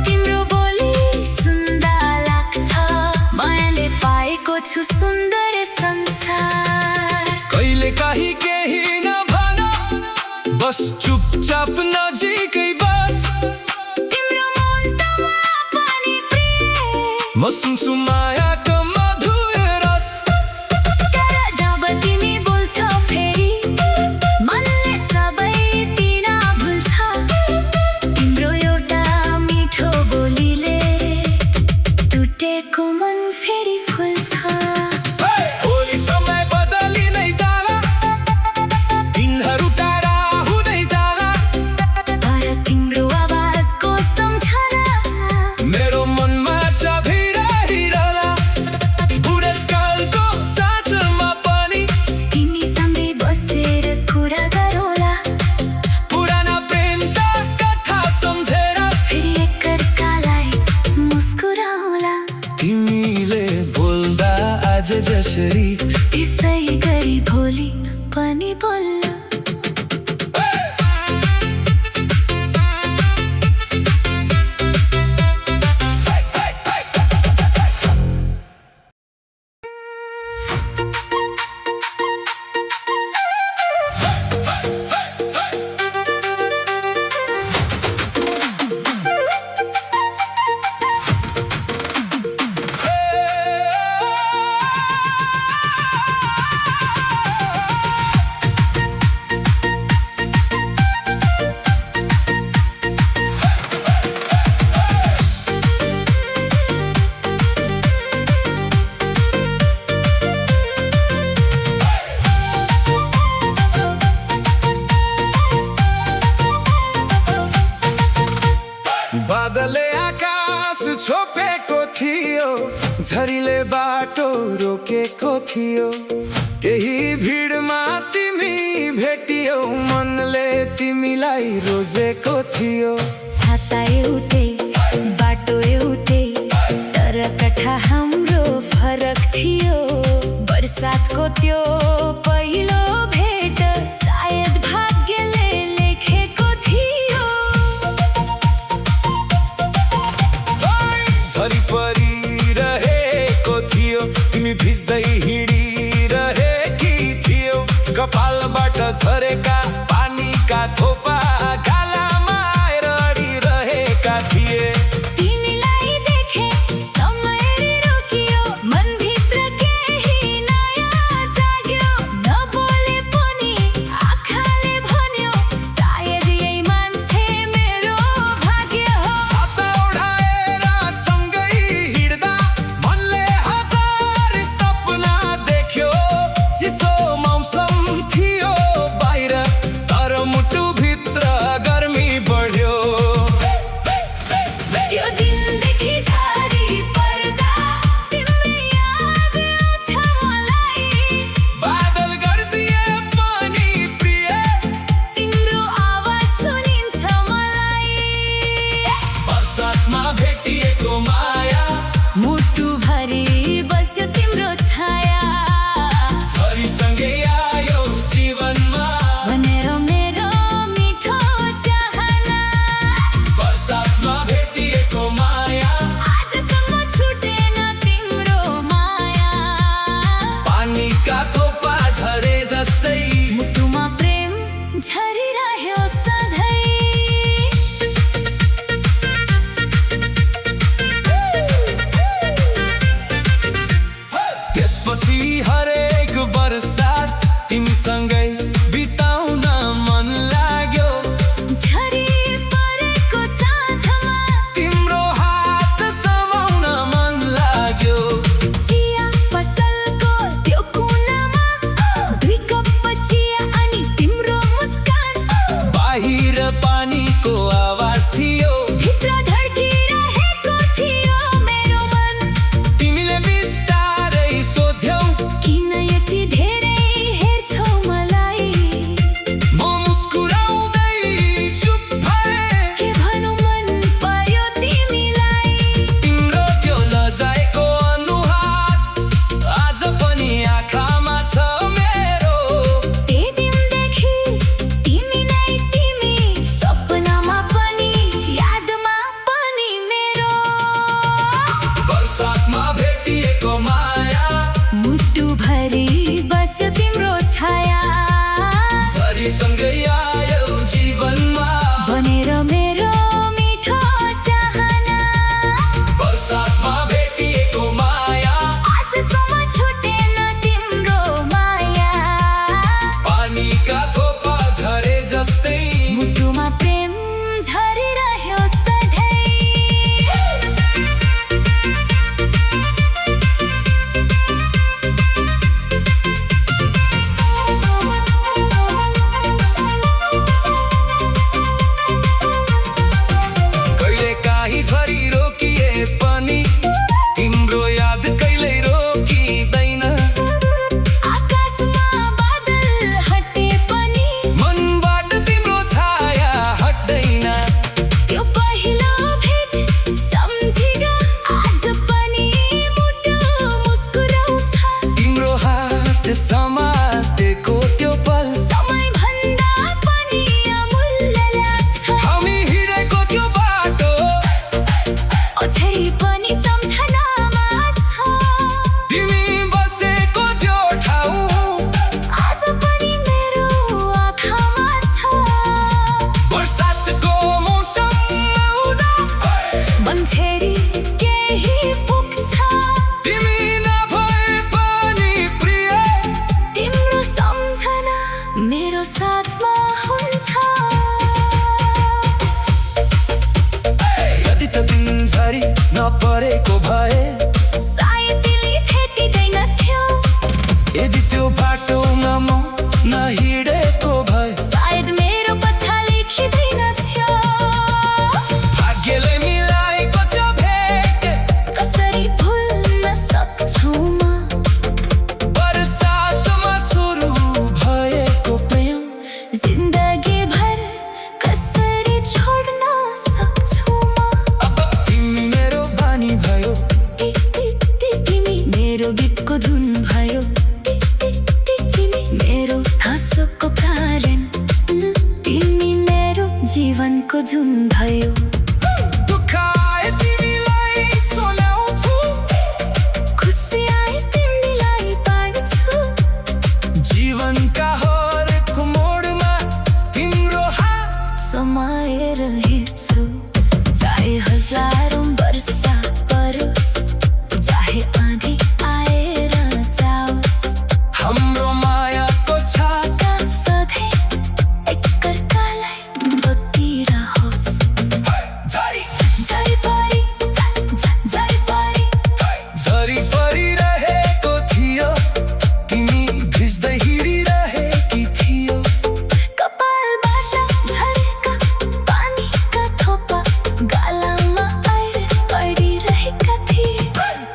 [SPEAKER 2] तिम्रो बोली सुन्दा लाग्छ मायाले पाएको छु सुन्दर संसार।
[SPEAKER 1] कहिले काहीँ केही नभन, बस चुपचाप नजिकै बस।
[SPEAKER 2] तिम्रो मौनतामा पनि प्रिय,
[SPEAKER 1] म सुन्छु मायाको मधुर रस।
[SPEAKER 2] तर जब तिमी बोल्छौ फेरि मनले सबै तिना भुल्छ। तिम्रो एउटा मिठो बोलीले टुटेको मन फेरि फुल्छ।
[SPEAKER 1] भोलि समय बदली नै जाला, दिनहरू टाढा हुँदै जाला।
[SPEAKER 2] तर
[SPEAKER 1] झरीले बाटो रोकेको थियो, त्यही भिडमा तिमी भेटियौ, मनले तिमीलाई रोजेको थियो।
[SPEAKER 2] छाता एउटै बाटो एउटै तर कठा हाम्रो फरक थियो। बरसातको त्यो पहिलो भेट सायद भाग्यले लेखेको थियो।
[SPEAKER 1] झरी परिरहेको थियो, तिमी भिज्दै हिँडिरहेकी थियौ। कपालबाट झरेका पानीका थोपा गालामा आएर अडिरहेका थिए।
[SPEAKER 2] तिमीलाई देखे समयले रोकियो, मनभित्र केही नयाँ जाग्यो। नबोले पनि आँखाले भन्यो, सायद यही मान्छे मेरो भाग्य हो।
[SPEAKER 1] छाता ओढाएर सँगै हिँड्दा मनले हजार सपना देख्यो। चिसो मौसम थियो बाहिर, तर मुटुभित्र गर्मी बढ्यो।
[SPEAKER 2] त्यो दिनदेखि झरी पर्दा तिम्रै याद आउँछ मलाई।
[SPEAKER 1] बादल गर्जिए पनि प्रिय,
[SPEAKER 2] तिम्रो आवाज सुनिन्छ मलाई।
[SPEAKER 1] बरसातमा भेटिएको माया,
[SPEAKER 2] मुटुभरि बस्यो तिम्रो छाया।
[SPEAKER 1] झरीसँगै आयो जीवनमा,
[SPEAKER 2] भनेर मेरो मिठो चाहना।
[SPEAKER 1] बरसातमा भेटिएको माया,
[SPEAKER 2] आजसम्म छुटेन तिम्रो माया।
[SPEAKER 1] पानीका थोपा झरे जस्तै
[SPEAKER 2] मुटुमा प्रेम झरिरह्यो सधैँ।
[SPEAKER 1] त्यसपछि हरेक बरसात तिमीसँगै बिताउन मन लाग्यो।
[SPEAKER 2] झरी परेको साँझमा
[SPEAKER 1] तिम्रो हात समाउन मन लाग्यो।
[SPEAKER 2] चिया पसलको त्यो कुनामा दुई कप चिया अनि तिम्रो मुस्कान।
[SPEAKER 1] बाहिर पानीको आवाज थियो,
[SPEAKER 2] भित्र धड्किरहेको थियो मेरो मन।
[SPEAKER 1] तिमीले बिस्तारै सोध्यौ,
[SPEAKER 2] किन यति धेरै हेर्छौ मलाई?
[SPEAKER 1] म मुस्कुराउँदै चुप भएँ।
[SPEAKER 2] के भनौँ मन पर्यो तिमीलाई।
[SPEAKER 1] तिम्रो त्यो लजाएको अनुहार आज पनि आँखामा छ मेरो।
[SPEAKER 2] त्यही दिनदेखि तिमी नै तिमी, सपनामा पनि यादमा पनि मेरो।
[SPEAKER 1] बरसातमा भेटिएको माया,
[SPEAKER 2] मुटुभरि बस्यो तिम्रो छाया।
[SPEAKER 1] झरीसँगै आयो जीवनमा,
[SPEAKER 2] भनेर मेरो मिठो चाहना।
[SPEAKER 1] बरसातमा भेटिएको माया,
[SPEAKER 2] आजसम्म छुटेन तिम्रो माया।
[SPEAKER 1] पानीका थोपा झरे जस्तै
[SPEAKER 2] मुटुमा प्रेम झरिरह्यो सधैँ।
[SPEAKER 1] कहिले काहीँ झरी रोकिए पनि तिम्रो याद कहिल्यै रोकिँदैन।
[SPEAKER 2] आकाशमा बादल हटे पनि
[SPEAKER 1] मनबाट तिम्रो छाया हट्दैन।
[SPEAKER 2] त्यो पहिलो भेट सम्झिँदा आज पनि मुटु मुस्कुराउँछ।
[SPEAKER 1] तिम्रो हात समातेको त्यो पल
[SPEAKER 2] समयभन्दा पनि अमूल्य लाग्छ।
[SPEAKER 1] हामी हिँडेको त्यो बाटो
[SPEAKER 2] अझै पनि सम्झनामा छ।
[SPEAKER 1] तिमी बसेको त्यो ठाउँ
[SPEAKER 2] आज पनि मेरो आँखामा छ।
[SPEAKER 1] बरसातको मौसम आउँदा
[SPEAKER 2] मन फेरि केही पुग्छ।
[SPEAKER 1] तिमी नभए पनि प्रिय,
[SPEAKER 2] तिम्रो सम्झना मेरो साथमा हुन्छ।
[SPEAKER 1] यदि त दिन झरी नपरेको भए,
[SPEAKER 2] सायद तिमी भेटिँदैन थियो।
[SPEAKER 1] यदि त्यो बाटोमा म नहिँडेको भए,
[SPEAKER 2] सायद मेरो पत्ता लेखिँदैन थियो।
[SPEAKER 1] भाग्यले मिलाएको त्यो भेट
[SPEAKER 2] कसरी भुल्न जीवनको जुन भयो।
[SPEAKER 1] दुःख आए तिमीलाई सोलाउँछु,
[SPEAKER 2] खुसी आए तिमीलाई बाँड्छु।
[SPEAKER 1] जीवनका हरेक मोडमा तिम्रो हात
[SPEAKER 2] समाएर हिँड्छु। चाहे हजारौं वर्ष परोस्, चाहे आँधी आएर जाओस्,
[SPEAKER 1] हाम्रो मायाको छाता
[SPEAKER 2] सधैँ एकअर्कालाई बत्तिरहोस्।
[SPEAKER 1] झरी
[SPEAKER 2] झरी परी, झरी परी,
[SPEAKER 1] झरी परिरहेको थियो, तिमी भिज्दै हिँडिरहेकी थियौ।
[SPEAKER 2] कपालबाट झरेका पानीका थोपा गालामा आएर पडिरहेका थिए।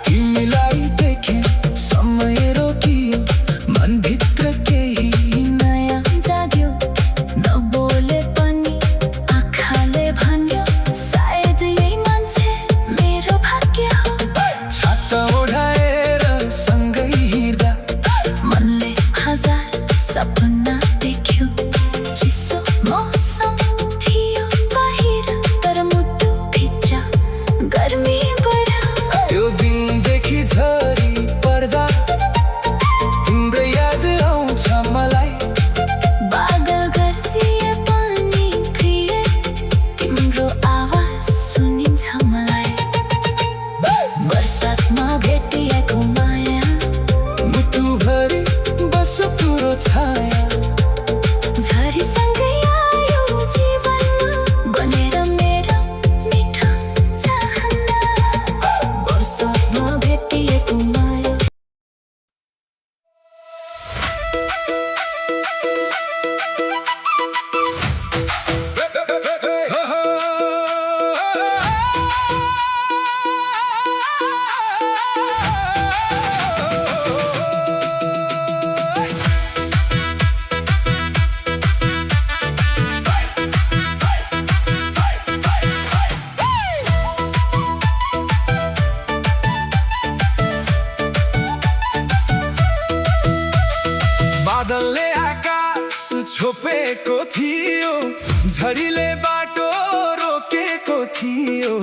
[SPEAKER 1] तिमीलाई देखे समय रोकियो, मनभित्र केही
[SPEAKER 2] नयाँ जाग्यो, नबोले पनि आँखाले भन्यो, सायद यही मान्छे मेरो भाग्य हो।
[SPEAKER 1] छाता ओढाएर सँगै हिँड्दा
[SPEAKER 2] मनले हजार सपना देख्यो। चिसो मौसम थियो बाहिर, तर मुटुभित्र गर्मी बढ्यो।
[SPEAKER 1] त्यो दिनदेखि झरी पर्दा तिम्रो याद आउँछ मलाई।
[SPEAKER 2] बादल गर्जिए पनि प्रिय, तिम्रो आवाज सुनिन्छ मलाई। बरसातमा भेटिएको माया,
[SPEAKER 1] मुटुभरि बस्छ तुरो छाया।
[SPEAKER 2] झरीसँगै आयो जीवनमा, बनेर मेरो मिठो चाहना। बरसातमा भेटिएको माया।
[SPEAKER 1] बादलले आकाश छोपेको थियो, झरीले बाटो रोकेको थियो।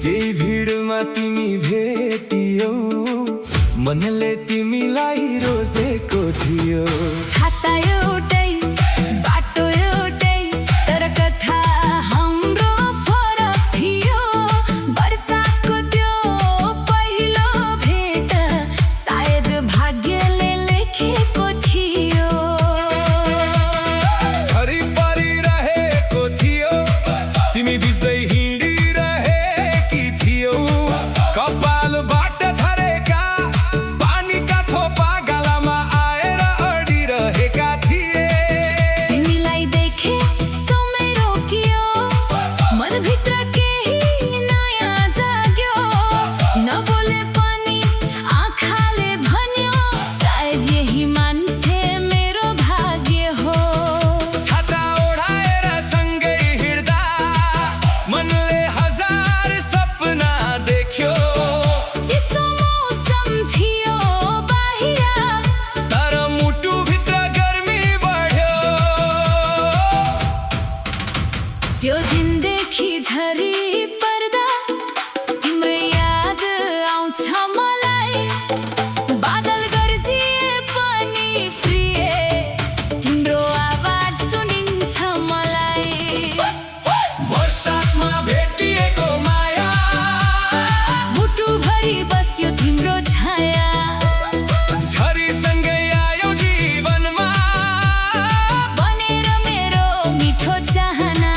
[SPEAKER 1] त्यही भिडमा तिमी भेटियौ, मनले तिमीलाई रोजेको थियो।
[SPEAKER 2] छाता एउटै, बाटो एउटै, तर कथा हाम्रो फरक थियो। बरसातको त्यो पहिलो भेट सायद भाग्यले लेखेको थियो।
[SPEAKER 1] झरी परिरहेको थियो, तिमी भिज्दै हिँडिरहेकी थियौ। कपालबाट झरेका पानीका थोपा गालामा आएर अडिरहेका थिए।
[SPEAKER 2] तिमीलाई देखे समय रोकियो, मनभित्र केही नयाँ जाग्यो, नबोले पनि आँखाले भन्यो, सायद यही मान्छे मेरो भाग्य हो।
[SPEAKER 1] छाता ओढाएर सँगै हिँड्दा मनले हजार सपना देख्यो।
[SPEAKER 2] चिसो मौसम थियो बाहिर,
[SPEAKER 1] तर मुटुभित्र गर्मी बढ्यो।
[SPEAKER 2] त्यो दिनदेखि झरी पर्दा तिम्रो याद आउँछ मलाई। बादल गर्जिए पनि प्रिय, तिम्रो आवाज सुनिन्छ मलाई।
[SPEAKER 1] बरसातमा भेटिएको माया,
[SPEAKER 2] मुटुभरि बस्यो तिम्रो छाया।
[SPEAKER 1] झरीसँगै आयो जीवनमा,
[SPEAKER 2] बनेर मेरो मिठो चाहना।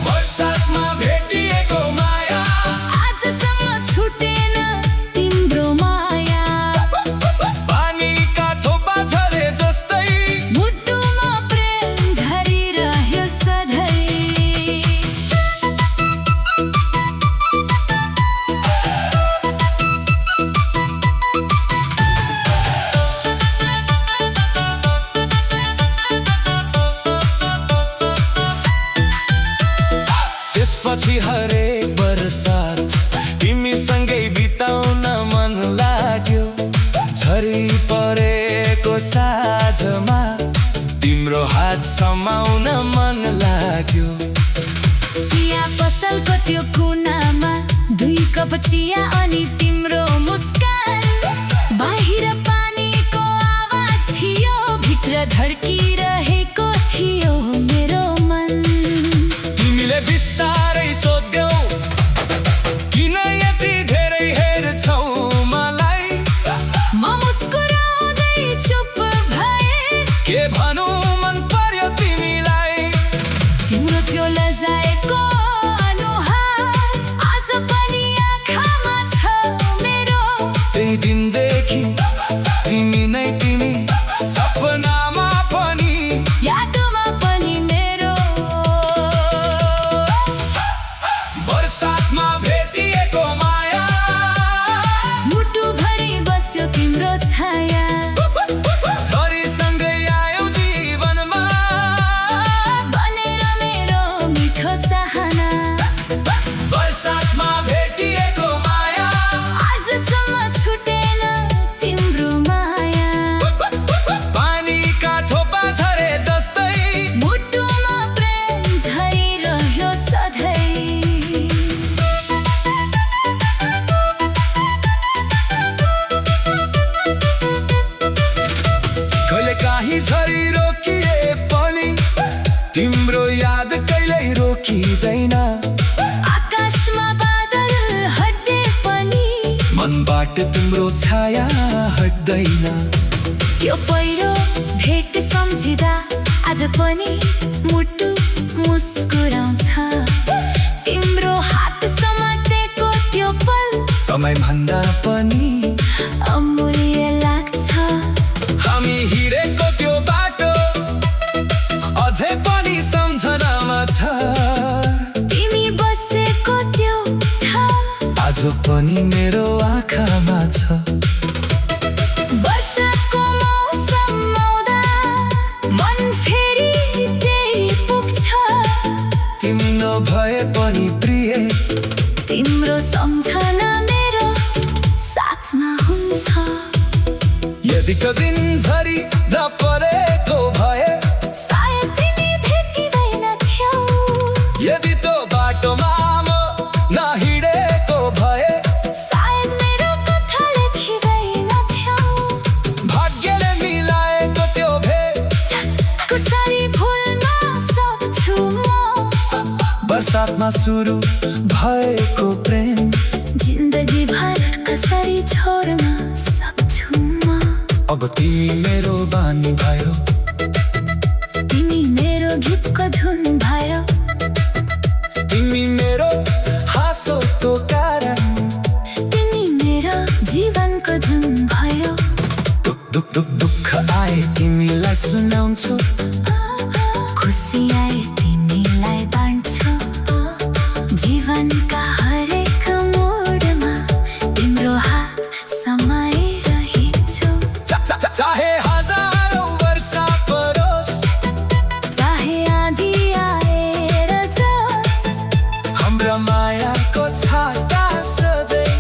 [SPEAKER 1] बरसातमा भेटिएको माया।
[SPEAKER 2] आजसम्म छुटेन तिम्रो माया।
[SPEAKER 1] पानीका थोपा झरे जस्तै
[SPEAKER 2] मुटुमा प्रेम झरिरह्यो सधैँ।
[SPEAKER 1] त्यसपछि हरेक बरसात तिमीसँगै बिताउन मन लाग्यो। झरी परेको साँझमा तिम्रो हात समाउन मन लाग्यो।
[SPEAKER 2] चिया पसलको त्यो कुनामा 2 कप चिया अनि तिम्रो मुस्कान। बाहिर पानीको आवाज थियो, भित्र धड्किरहेको थियो मेरो मन।
[SPEAKER 1] तिमीले बिस्तारै सोध्यौ किन यति धेरै हेर्छौ मलाई।
[SPEAKER 2] म मुस्कुराउँदै चुप भएँ,
[SPEAKER 1] के भनौँ मन पर्यो तिमीलाई।
[SPEAKER 2] तिम्रो त्यो लजाएको अनुहार आज पनि आँखामा छ मेरो।
[SPEAKER 1] त्यही दिनदेखि तिमी नै तिमी, सपनामा पनि
[SPEAKER 2] यादमा पनि मेरो।
[SPEAKER 1] बरसातमा भेटिएको माया,
[SPEAKER 2] मुटुभरि बस्यो तिम्रो छाया।
[SPEAKER 1] झरीसँगै आयो जीवनमा,
[SPEAKER 2] बनेर मेरो मिठो चाहना।
[SPEAKER 1] बरसातमा भेटिएको माया,
[SPEAKER 2] आजसम्म छुटेन तिम्रो माया।
[SPEAKER 1] पानीका थोपा झरे जस्तै
[SPEAKER 2] मुटुमा प्रेम झरिरह्यो सधैँ।
[SPEAKER 1] कहिले काहीँ झरी रोकिए पनि तिम्रो याद कहिल्यै रोकिँदैन।
[SPEAKER 2] आकाशमा बादल हटे पनि
[SPEAKER 1] मनबाट तिम्रो छाया हट्दैन।
[SPEAKER 2] त्यो पहिरो भेट सम्झिँदा आज पनि मुटु मुस्कुराउँछ। तिम्रो हात समातेको त्यो पल
[SPEAKER 1] समयभन्दा पनि
[SPEAKER 2] अमूल्य लाग्छ।
[SPEAKER 1] हामी हिँडेको त्यो बाटो अझै पनि सम्झनामा छ।
[SPEAKER 2] तिमी बसेको त्यो ठाउँ
[SPEAKER 1] आज पनि मेरो आँखामा छ।
[SPEAKER 2] बरसातको मौसम आउँदा मन फेरि त्यही पुग्छ।
[SPEAKER 1] तिमी नभए पनि प्रिय,
[SPEAKER 2] तिम्रो सम्झना मेरो साथमा हुन्छ।
[SPEAKER 1] यदिको दिन झरी नपरेको भए,
[SPEAKER 2] सायद तिमी भेटिँदैन थियौ।
[SPEAKER 1] यदि त्यो बाटोमा म नहिँडेको भए,
[SPEAKER 2] सायद मेरो कथा लेखिँदैन थियौ।
[SPEAKER 1] भाग्यले मिलाएको त्यो भेट
[SPEAKER 2] कसरी भुल्न सक्छु म।
[SPEAKER 1] बरसातमा सुरु भएको प्रेम
[SPEAKER 2] जिन्दगी भर कसरी छोड्न सक्छु म।
[SPEAKER 1] अब तिमी मेरो बानी भयो,
[SPEAKER 2] तिमी मेरो गीतको धुन भयो।
[SPEAKER 1] तिमी मेरो हाँसोको कारण,
[SPEAKER 2] तिमी मेरो जीवनको जुन भयो।
[SPEAKER 1] दुःख आए तिमीलाई सुनाउँछु,
[SPEAKER 2] खुसी आए तिमीलाई बाँड्छु। जीवनका हरेक मोडमा तिम्रो हात समाइरहन्छु।
[SPEAKER 1] चाहे हजारौँ वर्ष परोस्,
[SPEAKER 2] चाहे आँधी आएर जाओस्,
[SPEAKER 1] हाम्रो मायाको छाता सधैँ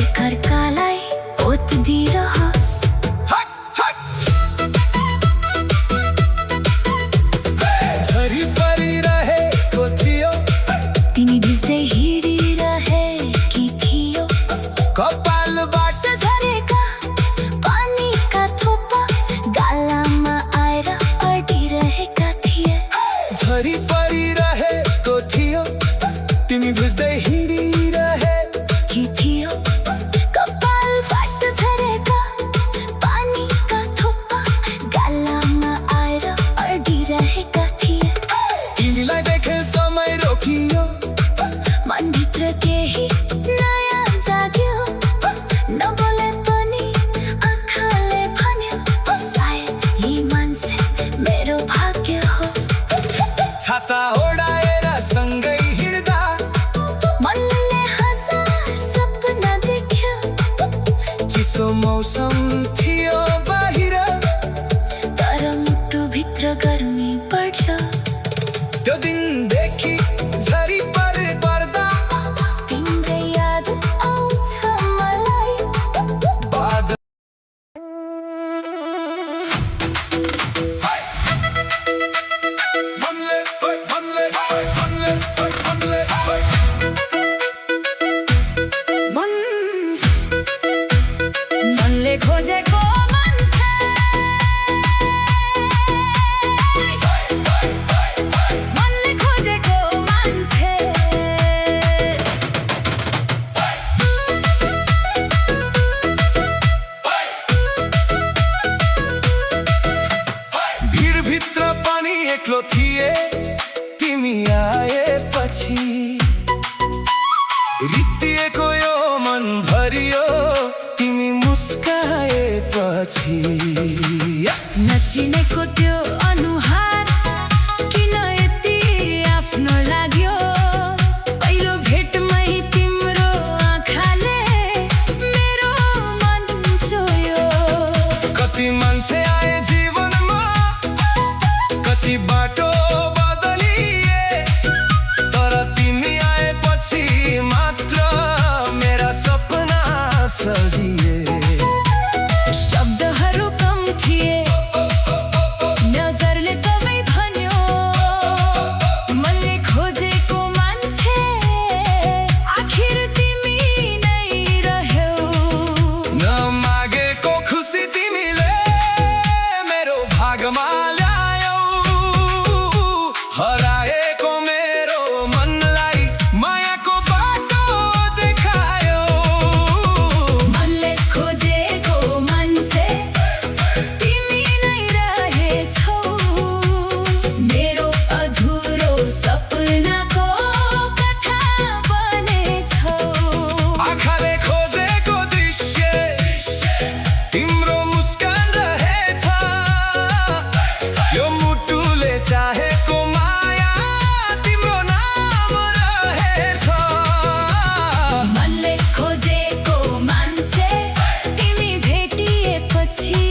[SPEAKER 2] एकअर्कालाई ओत दिइरहोस्।
[SPEAKER 1] झरी परिरहेको थियो,
[SPEAKER 2] तिमी भिज्दै हिँडिरहेकी थियौ।
[SPEAKER 1] कपालबाट
[SPEAKER 2] झरेका पानीका थोपा गालामा आएर अडिरहेका थिए।
[SPEAKER 1] झरी परिरहेको थियो, तिमी भिज्दै हिँडिरहेकी
[SPEAKER 2] थियौ। कपालबाट झरेका पानीका थोपा गालामा आएर अडिरहेका थिए।
[SPEAKER 1] तिमीलाई देखे समय रोकियो,
[SPEAKER 2] मनभित्र केही नयाँ जाग्यो। नबोले पनि आँखाले भन्यो, सायद यी मान्छे मेरो भाग्य हो।
[SPEAKER 1] छाता ओढाएर सँगै हिँड्दा
[SPEAKER 2] मनले हजार सपना देख्यो।
[SPEAKER 1] चिसो मौसम थियो बाहिर,
[SPEAKER 2] तर मुटुभित्र गर्मी बढ्यो।
[SPEAKER 1] त्यो दिनदेखि झरी पर्दा
[SPEAKER 2] तिम्रै याद आउँछ मलाई।
[SPEAKER 1] बादल मनले भेटिए तिमी आएपछि रित्तिएको यो मन भरियो तिमी मुस्काएपछि
[SPEAKER 2] नचिनेको त्यो अनुहार किन यति आफ्नो लाग्यो पहिलो भेटमै तिम्रो आँखाले मेरो मन छोयो
[SPEAKER 1] कति मान्छे आए जीवनमा कति बाटो बदलिए तर तिमी आएपछि मात्र मेरा सपना सजिए
[SPEAKER 2] शब्दहरू कम थिए नजरले सबै भन्यो मनले खोजेको मान्छे आखिर तिमी नै रह्यौ
[SPEAKER 1] नमागेको खुसी तिमीले मेरो भागमा ल्यायौ हराएको मेरो मनलाई मायाको बाटो देखायौ
[SPEAKER 2] मनले खोजेको मान्छे तिमी नै रहेछौ मेरो अधुरो सपनाको कथा बनेछौ
[SPEAKER 1] आँखाले खोजेको दृश्य तिम्रो मुस्कान रहेछ यो मुटुले चाहेको माया तिम्रो नाम रहेछ
[SPEAKER 2] मनले खोजेको मान्छे तिमी भेटिएपछि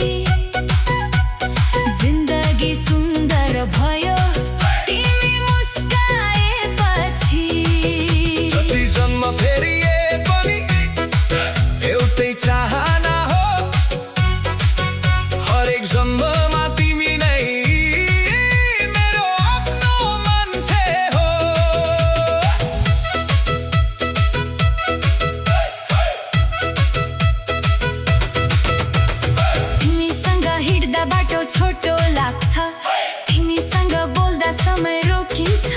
[SPEAKER 2] जिन्दगी सुन्दर भयो तिमी मुस्काएपछि
[SPEAKER 1] जति जन्म फेरिए पनि एउटै चाहना हो हरेक जन्ममा तिमी नै मेरो आफ्नो मान्छे हो
[SPEAKER 2] तिमीसँग हिँड्दा बाटो छोटो लाग्छ तिमीसँग बोल्दा समय रोकिन्छ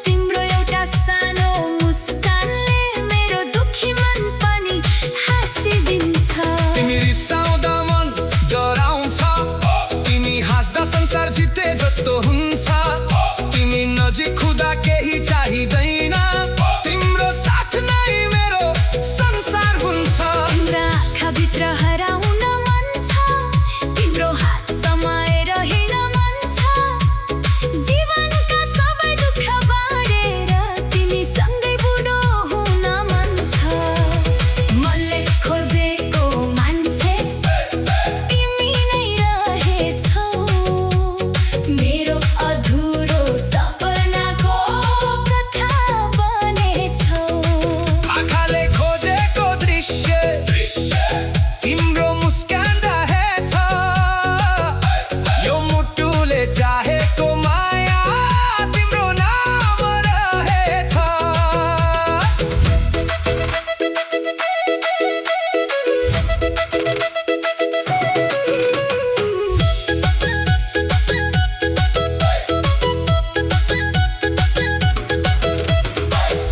[SPEAKER 2] तिम्रो एउटा सानो मुस्कानले मेरो दुखी मन पनि हाँसिदिन्छ
[SPEAKER 1] तिमी रिसाउँदा मन डराउँछ तिमी हाँस्दा संसार जिते जस्तो हुन्छ तिमी नजिक हुँदा केही चाहिँदैन तिम्रो साथ नै मेरो संसार हुन्छ
[SPEAKER 2] तिम्रा आँखाभित्र हराउन मन छ तिम्रो हात समाएर हिँड्न मन छ जीवनका सबै दुःख बाँडेर तिमीसँगै बुढो हुन मन छ मनले खोजेको मान्छे तिमी नै रहेछौ मेरो अधुरो सपनाको कथा बनेछौ
[SPEAKER 1] आँखाले खोजेको दृश्य तिम्रो मुस्कान रहेछ यो मुटुले चाहेको माया तिम्रो नाम रहेछ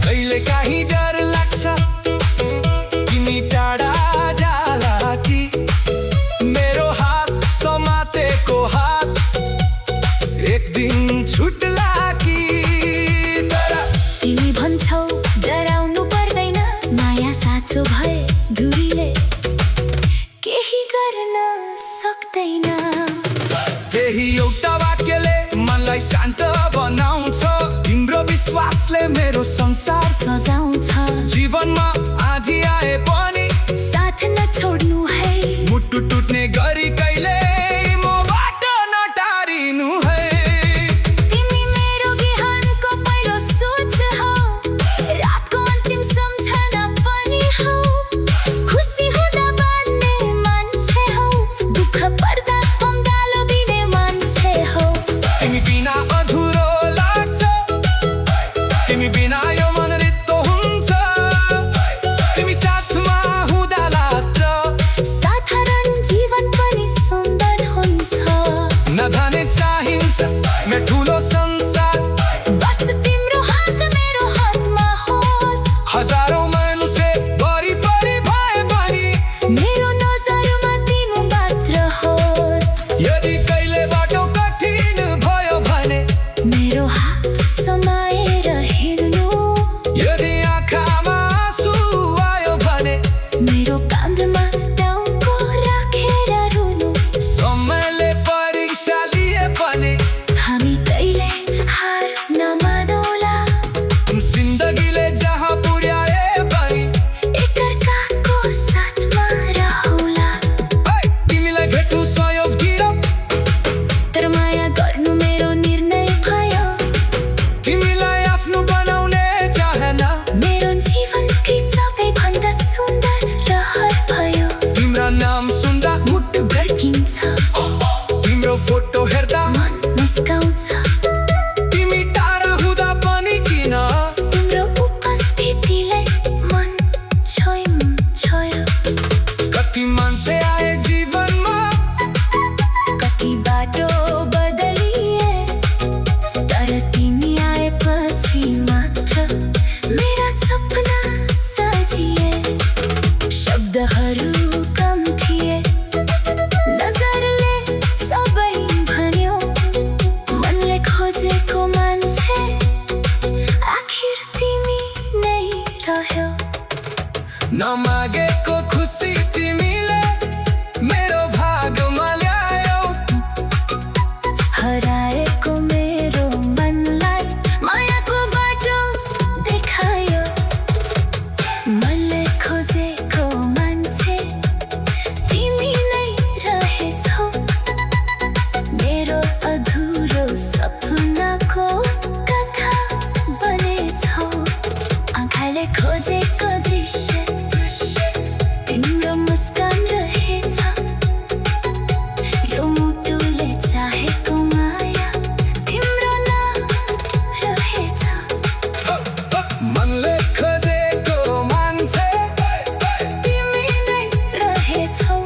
[SPEAKER 1] कहिलेकाहीँ डर लाग्छ तिमी टाढा जाला कि मेरो हात समातेको हात एक दिन छुट्ला कि तर
[SPEAKER 2] तिमी भन्छौ डराउनु पर्दैन माया साँचो भए दूरीले केही गर्न सक्दैन
[SPEAKER 1] त्यही एउटा वाक्यले मनलाई शान्त बनाउँछ तिम्रो विश्वासले मेरो संसार
[SPEAKER 2] सजाउँछ
[SPEAKER 1] जीवनमा आधी आए पनि
[SPEAKER 2] साथ नछोड्नु है
[SPEAKER 1] मुटु टुट्ने गरी कहिले मबाट नटारिनु है
[SPEAKER 2] तिमी मेरो बिहानको पहिलो सोच हौ रातको अन्तिम सम्झना पनि हौ खुसी हुँदा बाँड्ने मान्छे हौ दुःख पर्दा पङ्गालो दिने मान्छे हौ
[SPEAKER 1] तिमी बिना अधुरो लाग्छ तिमी बिना यो मन रित्तो हुन्छ नमागेको खुसी तिमीले मेरो भागमा ल्यायौ।
[SPEAKER 2] हराएको मेरो मनलाई मायाको बाटो देखायो। मनले खोजेको मान्छे तिमी नै रहेछौ। मेरो अधुरो सपनाको कथा बनेछौ। आँखाले खोजेको दृश्य तिम्रो मुस्कान रहेछ। यो मुटुले चाहेको माया तिम्रो नाम रहेछ।
[SPEAKER 1] मनले खोजेको मान्छे
[SPEAKER 2] तिमी नै रहेछौ।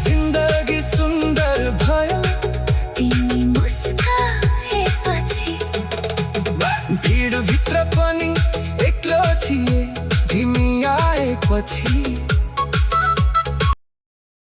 [SPEAKER 1] जिन्दगी सुन्दर भयो
[SPEAKER 2] तिमी मुस्काएपछि।
[SPEAKER 1] भिडभित्र पनि एक्लो थिए तिमी आएपछि।